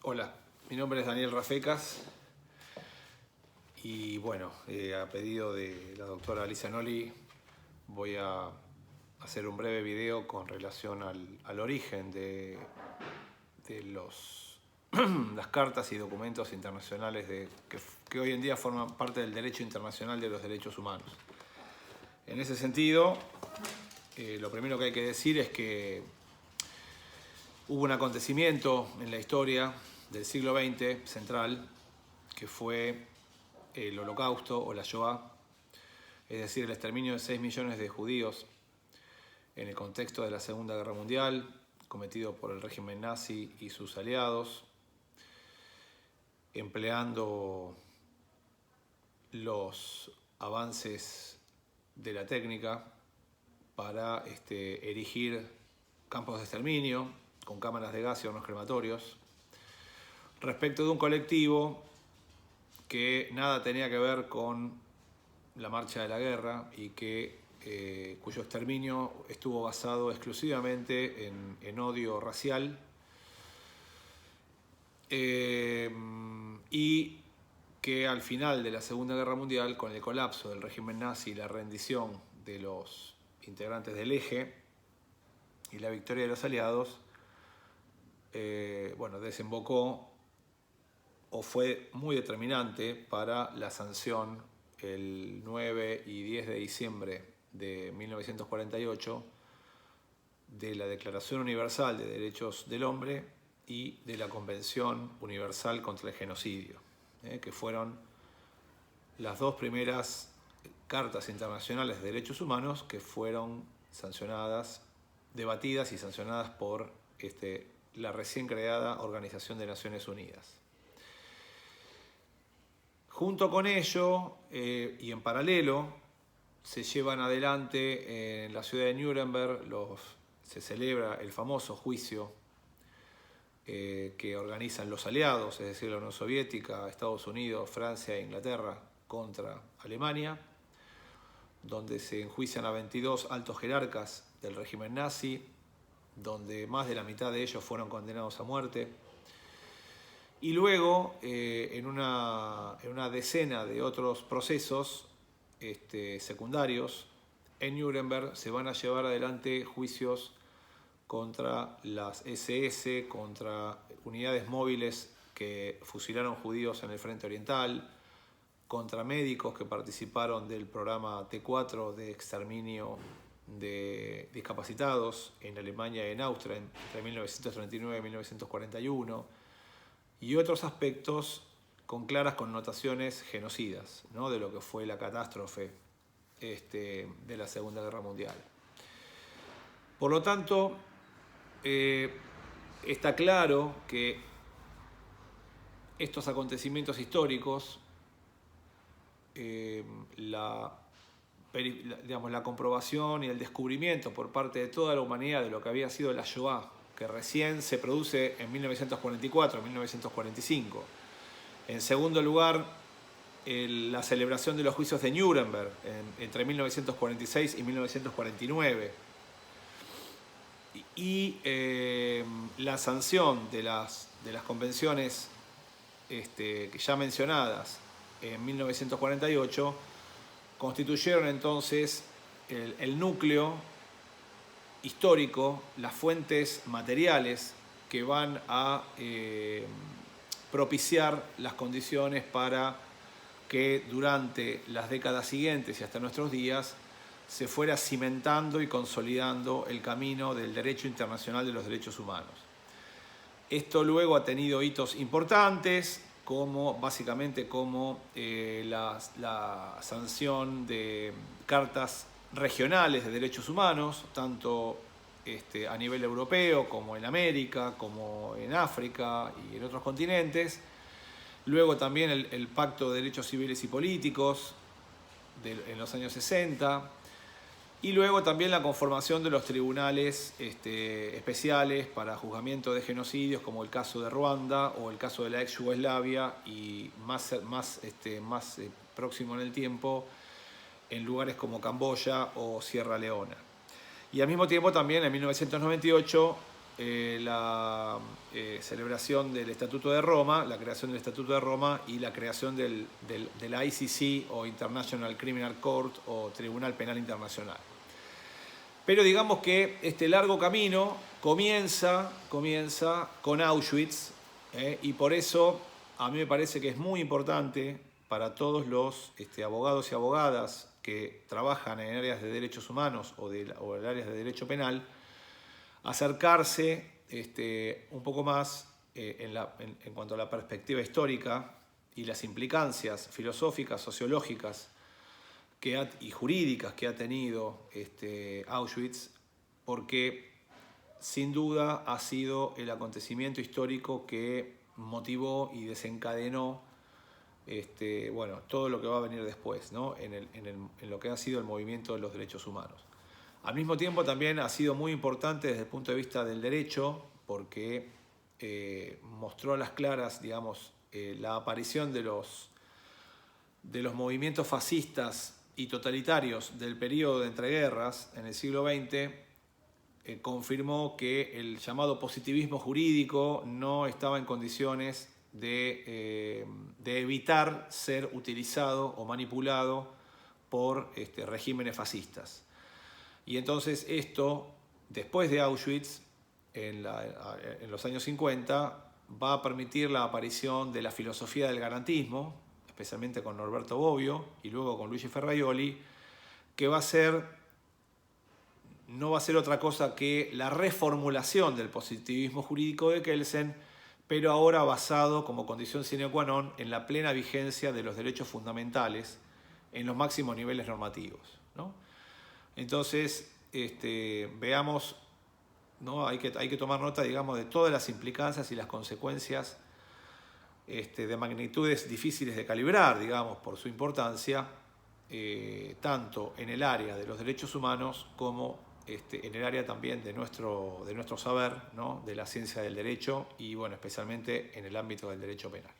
Hola, mi nombre es Daniel Rafecas y bueno, a pedido de la doctora Alicia Noli voy a hacer un breve video con relación al origen de las cartas y documentos internacionales que hoy en día forman parte del derecho internacional de los derechos humanos. En ese sentido, lo primero que hay que decir es que hubo un acontecimiento en la historia del siglo XX central, que fue el Holocausto o la Shoah, es decir, el exterminio de 6 millones de judíos en el contexto de la Segunda Guerra Mundial, cometido por el régimen nazi y sus aliados, empleando los avances de la técnica para erigir campos de exterminio con cámaras de gas y hornos crematorios, respecto de un colectivo que nada tenía que ver con la marcha de la guerra y cuyo exterminio estuvo basado exclusivamente en odio racial y que al final de la Segunda Guerra Mundial, con el colapso del régimen nazi y la rendición de los integrantes del Eje y la victoria de los aliados, desembocó o fue muy determinante para la sanción el 9 y 10 de diciembre de 1948 de la Declaración Universal de Derechos del Hombre y de la Convención Universal contra el Genocidio, que fueron las dos primeras cartas internacionales de derechos humanos que fueron sancionadas, debatidas y sancionadas por la recién creada Organización de Naciones Unidas. Junto con ello, y en paralelo, se llevan adelante en la ciudad de Nuremberg, se celebra el famoso juicio que organizan los aliados, es decir, la Unión Soviética, Estados Unidos, Francia e Inglaterra contra Alemania, donde se enjuician a 22 altos jerarcas del régimen nazi, donde más de la mitad de ellos fueron condenados a muerte. Y luego, en una decena de otros procesos secundarios, en Nuremberg se van a llevar adelante juicios contra las SS, contra unidades móviles que fusilaron judíos en el Frente Oriental, contra médicos que participaron del programa T4 de exterminio de discapacitados en Alemania y en Austria entre 1939 y 1941, y otros aspectos con claras connotaciones genocidas, ¿no?, de lo que fue la catástrofe de la Segunda Guerra Mundial. Por lo tanto, está claro que estos acontecimientos históricos, la comprobación y el descubrimiento por parte de toda la humanidad de lo que había sido la Shoah, que recién se produce en 1944, 1945. En segundo lugar, la celebración de los juicios de Nuremberg entre 1946 y 1949. Y la sanción de las convenciones que ya mencionadas en 1948 constituyeron entonces el núcleo histórico, las fuentes materiales que van a propiciar las condiciones para que durante las décadas siguientes y hasta nuestros días se fuera cimentando y consolidando el camino del derecho internacional de los derechos humanos. Esto luego ha tenido hitos importantes, básicamente como la sanción de cartas regionales de derechos humanos, tanto a nivel europeo como en América, como en África y en otros continentes. Luego también el Pacto de Derechos Civiles y Políticos en los años 60. Y luego también la conformación de los tribunales especiales para juzgamiento de genocidios, como el caso de Ruanda o el caso de la ex Yugoslavia, y más próximo en el tiempo, en lugares como Camboya o Sierra Leona. Y al mismo tiempo también en 1998 la celebración del Estatuto de Roma, la creación del Estatuto de Roma y la creación de la ICC o International Criminal Court o Tribunal Penal Internacional. Pero digamos que este largo camino comienza con Auschwitz, y por eso a mí me parece que es muy importante para todos los abogados y abogadas que trabajan en áreas de derechos humanos o en áreas de derecho penal, acercarse un poco más en cuanto a la perspectiva histórica y las implicancias filosóficas, sociológicas y jurídicas que ha tenido Auschwitz, porque sin duda ha sido el acontecimiento histórico que motivó y desencadenó todo lo que va a venir después, ¿no? en lo que ha sido el movimiento de los derechos humanos. Al mismo tiempo también ha sido muy importante desde el punto de vista del derecho, porque mostró a las claras, digamos, la aparición de los movimientos fascistas y totalitarios del periodo de entreguerras en el siglo XX. Confirmó que el llamado positivismo jurídico no estaba en condiciones de evitar ser utilizado o manipulado por regímenes fascistas. Y entonces esto, después de Auschwitz, en los años 50, va a permitir la aparición de la filosofía del garantismo, especialmente con Norberto Bobbio y luego con Luigi Ferraioli, que no va a ser otra cosa que la reformulación del positivismo jurídico de Kelsen, pero ahora basado como condición sine qua non en la plena vigencia de los derechos fundamentales en los máximos niveles normativos, ¿no? Entonces, veamos, ¿no? Hay que tomar nota, digamos, de todas las implicancias y las consecuencias de magnitudes difíciles de calibrar, digamos, por su importancia, tanto en el área de los derechos humanos como en el área también de nuestro saber, ¿no? De la ciencia del derecho y, bueno, especialmente en el ámbito del derecho penal.